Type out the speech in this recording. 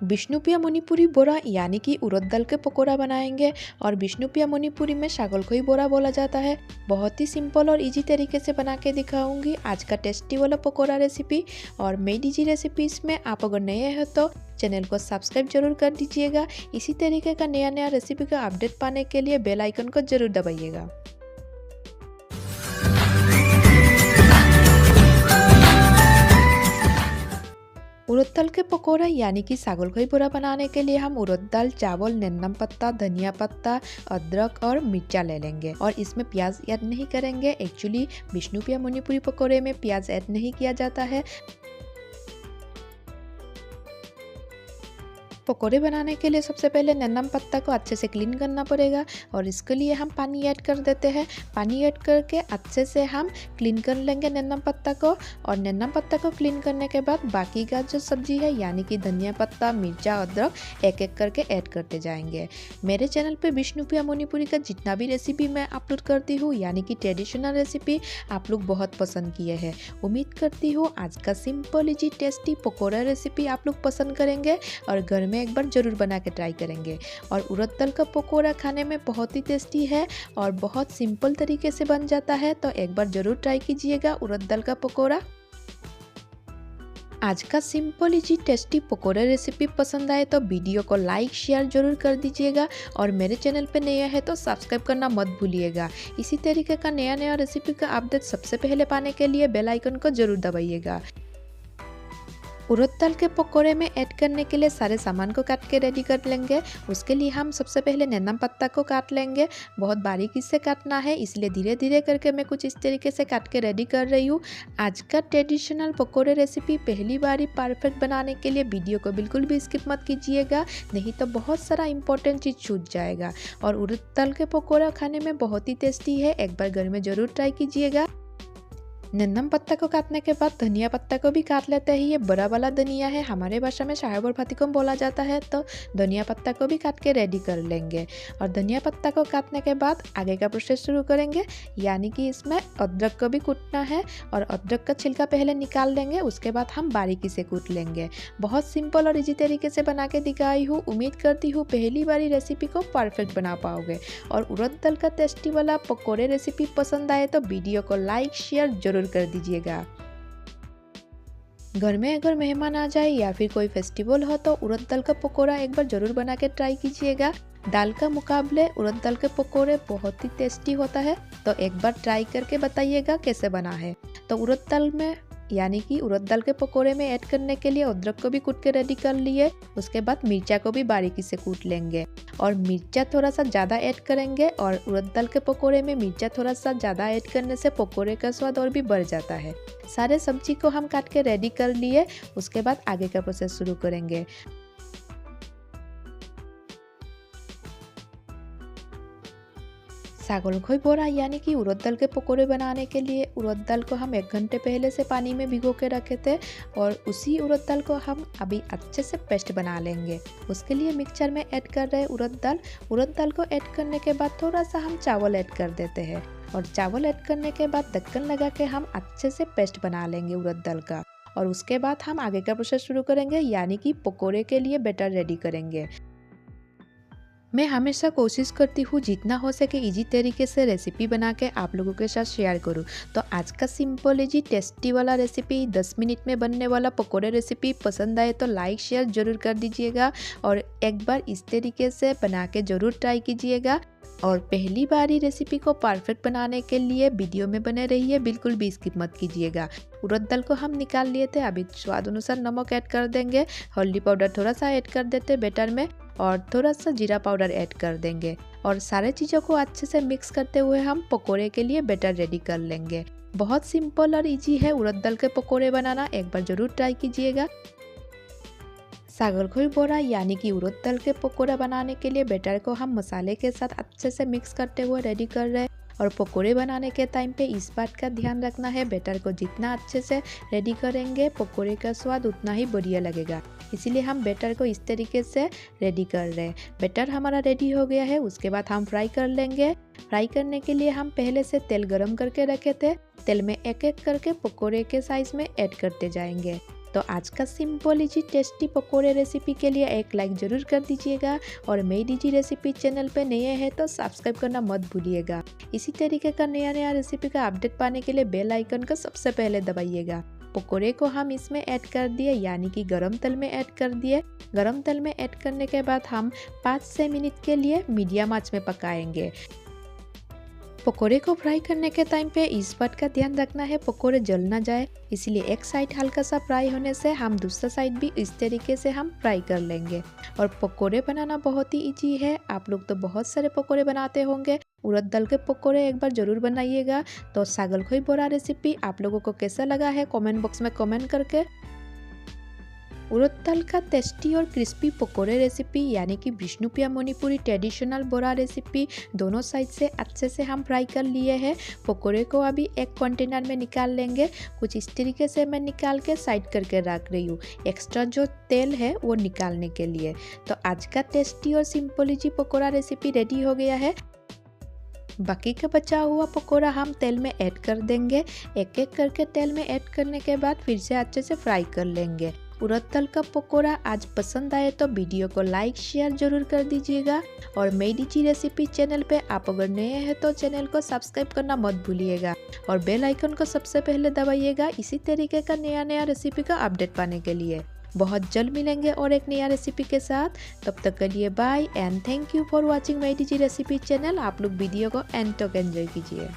विष्णुप्रिया मणिपुरी बोरा यानी कि उड़द दाल के पकोड़ा बनाएंगे। और विष्णुप्रिया मणिपुरी में सागलखोई बोरा बोला जाता है। बहुत ही सिंपल और इजी तरीके से बना के दिखाऊंगी आज का टेस्टी वाला पकोड़ा रेसिपी। और मेड इजी रेसिपीज में आप अगर नए हैं तो चैनल को सब्सक्राइब जरूर कर दीजिएगा। इसी तरीके का नया रेसिपी का अपडेट पाने के लिए बेल आइकन को जरूर दबाइएगा। उड़द दाल के पकौड़ा यानी कि सागलखोई बोरा बनाने के लिए हम उड़द दाल, चावल, नेन्नम पत्ता, धनिया पत्ता, अदरक और मिर्चा ले लेंगे। और इसमें प्याज ऐड नहीं करेंगे। एक्चुअली विष्णुप्रिया मणिपुरी पकौड़े में प्याज ऐड नहीं किया जाता है। पकोड़े बनाने के लिए सबसे पहले नेन्नम पत्ता को अच्छे से क्लीन करना पड़ेगा और इसके लिए हम पानी ऐड कर देते हैं। पानी ऐड करके अच्छे से हम क्लीन कर लेंगे नेन्नम पत्ता को। और नेन्नम पत्ता को क्लीन करने के बाद बाकी का जो सब्जी है यानी कि धनिया पत्ता, मिर्चा, अदरक एक एक करके ऐड करते जाएंगे। मेरे चैनल पे विष्णुप्रिया मणिपुरी का जितना भी रेसिपी मैं अपलोड करती हूँ यानी कि ट्रेडिशनल रेसिपी आप लोग बहुत पसंद किए हैं। उम्मीद करती हूँ आज का simple easy tasty pakora recipe आप लोग पसंद करेंगे और घर में एक बार जरूर बना के ट्राई करेंगे। और उड़द दाल का पकोड़ा खाने में बहुत ही टेस्टी है और बहुत सिंपल तरीके से बन जाता है, तो एक बार जरूर ट्राई कीजिएगा उड़द दाल का पकोड़ा। आज का simple easy tasty pakora recipe पसंद आए तो वीडियो को लाइक शेयर जरूर कर दीजिएगा। और मेरे चैनल पे नया है तो सब्सक्राइब करना मत भूलिएगा। इसी तरीके का नया रेसिपी का अपडेट सबसे पहले पाने के लिए बेल आइकन को जरूर दबाइएगा। उड़द दाल के पकोड़े में ऐड करने के लिए सारे सामान को काट के रेडी कर लेंगे। उसके लिए हम सबसे पहले नेन्नम पत्ता को काट लेंगे। बहुत बारीकी से काटना है, इसलिए धीरे धीरे करके मैं कुछ इस तरीके से काट के रेडी कर रही हूँ। आज का ट्रेडिशनल पकोड़े रेसिपी पहली बार ही परफेक्ट बनाने के लिए वीडियो को बिल्कुल भी स्किप मत कीजिएगा, नहीं तो बहुत सारा इंपॉर्टेंट चीज़ छूट जाएगा। और उड़द दाल के पकोड़ा खाने में बहुत ही टेस्टी है, एक बार घर में ज़रूर ट्राई कीजिएगा। नेन्नम पत्ता को काटने के बाद धनिया पत्ता को भी काट लेते हैं। ये बड़ा वाला धनिया है, हमारे भाषा में शाहबर फातिकम बोला जाता है, तो धनिया पत्ता को भी काट के रेडी कर लेंगे। और धनिया पत्ता को काटने के बाद आगे का प्रोसेस शुरू करेंगे, यानी कि इसमें अदरक को भी कूटना है। और अदरक का छिलका पहले निकाल लेंगे, उसके बाद हम बारीकी से कूट लेंगे। बहुत सिंपल और इजी तरीके से बना के दिखाई हूँ। उम्मीद करती हूँ पहली बारी रेसिपी को परफेक्ट बना पाओगे। और उड़द दाल का टेस्टी वाला पकौड़े रेसिपी पसंद आए तो वीडियो को लाइक शेयर जरूर कर दीजिएगा। घर में अगर मेहमान आ जाए या फिर कोई फेस्टिवल हो तो उड़द दाल का पकोड़ा एक बार जरूर बना के ट्राई कीजिएगा। दाल का मुकाबले उड़द दाल के पकोड़े बहुत ही टेस्टी होता है, तो एक बार ट्राई करके बताइएगा कैसे बना है। तो उड़द दाल में यानी कि उड़द दाल के पकोड़े में ऐड करने के लिए अदरक को भी कूट के रेडी कर लिए। उसके बाद मिर्चा को भी बारीकी से कूट लेंगे और मिर्चा थोड़ा सा ज़्यादा ऐड करेंगे। और उड़द दाल के पकोड़े में मिर्चा थोड़ा सा ज़्यादा ऐड करने से पकोड़े का स्वाद और भी बढ़ जाता है। सारे सब्जी को हम काट के रेडी कर लिए। उसके बाद आगे का प्रोसेस शुरू करेंगे। सागलखोई बोरा यानी कि उड़द दाल के पकोड़े बनाने के लिए उड़द दाल को हम 1 घंटे पहले से पानी में भिगो के रखे थे और उसी उड़द दाल को हम अभी अच्छे से पेस्ट बना लेंगे। उसके लिए मिक्सचर में ऐड कर रहे हैं उड़द दाल। उड़द दाल को ऐड करने के बाद थोड़ा सा हम चावल ऐड कर देते हैं और चावल ऐड करने के बाद ढक्कन लगा के हम अच्छे से पेस्ट बना लेंगे उड़द दाल का। और उसके बाद हम आगे का प्रोसेस शुरू करेंगे, यानी कि पकोड़े के लिए बैटर रेडी करेंगे। मैं हमेशा कोशिश करती हूँ जितना हो सके इजी तरीके से रेसिपी बना के आप लोगों के साथ शेयर करूँ। तो आज का सिंपल इजी टेस्टी वाला रेसिपी 10 मिनट में बनने वाला पकोड़े रेसिपी पसंद आए तो लाइक शेयर जरूर कर दीजिएगा और एक बार इस तरीके से बना के ज़रूर ट्राई कीजिएगा। और पहली बारी रेसिपी को परफेक्ट बनाने के लिए वीडियो में बने रहिए, बिल्कुल भी स्किप मत कीजिएगा। उड़द दाल को हम निकाल लिए थे, अभी स्वाद अनुसार नमक ऐड कर देंगे, हल्दी पाउडर थोड़ा सा ऐड कर देते बैटर में और थोड़ा सा जीरा पाउडर ऐड कर देंगे। और सारे चीज़ों को अच्छे से मिक्स करते हुए हम पकोड़े के लिए बैटर रेडी कर लेंगे। बहुत सिंपल और इजी है उड़द दाल के पकोड़े बनाना, एक बार ज़रूर ट्राई कीजिएगा। सागलखोई बोरा यानी कि उड़द दाल के पकोड़ा बनाने के लिए बैटर को हम मसाले के साथ अच्छे से मिक्स करते हुए रेडी कर रहे हैं। और पकोड़े बनाने के टाइम पे इस बात का ध्यान रखना है, बैटर को जितना अच्छे से रेडी करेंगे पकोड़े का स्वाद उतना ही बढ़िया लगेगा। इसीलिए हम बैटर को इस तरीके से रेडी कर रहे हैं। बैटर हमारा रेडी हो गया है, उसके बाद हम फ्राई कर लेंगे। फ्राई करने के लिए हम पहले से तेल गरम करके रखे थे, तेल में एक एक करके पकोड़े के साइज में ऐड करते जाएंगे। तो आज का सिंपल इजी टेस्टी पकोड़े रेसिपी के लिए एक लाइक ज़रूर कर दीजिएगा और मेड इजी रेसिपी चैनल पे नए हैं तो सब्सक्राइब करना मत भूलिएगा। इसी तरीके का नया रेसिपी का अपडेट पाने के लिए बेल आइकन को सबसे पहले दबाइएगा। पकोड़े को हम इसमें ऐड कर दिए, यानी कि गरम तेल में ऐड कर दिए। गरम तेल में ऐड करने के बाद हम 5 से मिनट के लिए मीडियम आंच में पकाएंगे। पकोड़े को फ्राई करने के टाइम पे इस बात का ध्यान रखना है पकोड़े जल ना जाए, इसलिए एक साइड हल्का सा फ्राई होने से हम दूसरा साइड भी इस तरीके से हम फ्राई कर लेंगे। और पकोड़े बनाना बहुत ही इजी है। आप लोग तो बहुत सारे पकोड़े बनाते होंगे। उड़द दाल के पकोड़े एक बार जरूर बनाइएगा। तो सागल खोई बोरा रेसिपी आप लोगों को कैसा लगा है कमेंट बॉक्स में कमेंट करके। उड़द दाल का टेस्टी और क्रिस्पी पकोड़े रेसिपी यानी कि विष्णुप्रिया मणिपुरी ट्रेडिशनल बोरा रेसिपी दोनों साइड से अच्छे से हम फ्राई कर लिए हैं। पकोड़े को अभी एक कंटेनर में निकाल लेंगे। कुछ इस तरीके से मैं निकाल के साइड करके रख रही हूँ, एक्स्ट्रा जो तेल है वो निकालने के लिए। तो आज का टेस्टी और simple easy pakora recipe ready हो गया है। बाकी का बचा हुआ पकोड़ा हम तेल में ऐड कर देंगे। एक एक करके तेल में ऐड करने के बाद फिर से अच्छे से फ्राई कर लेंगे। उड़द दाल का पकोड़ा आज पसंद आए तो वीडियो को लाइक शेयर जरूर कर दीजिएगा। और मेड इजी रेसिपी चैनल पे आप अगर नए हैं तो चैनल को सब्सक्राइब करना मत भूलिएगा और बेल आइकन को सबसे पहले दबाइएगा इसी तरीके का नया रेसिपी का अपडेट पाने के लिए। बहुत जल्द मिलेंगे और एक नया रेसिपी के साथ। तब तक के लिए bye and thank you for watching made easy recipe channel. आप लोग वीडियो को एंड तक एंजॉय कीजिए।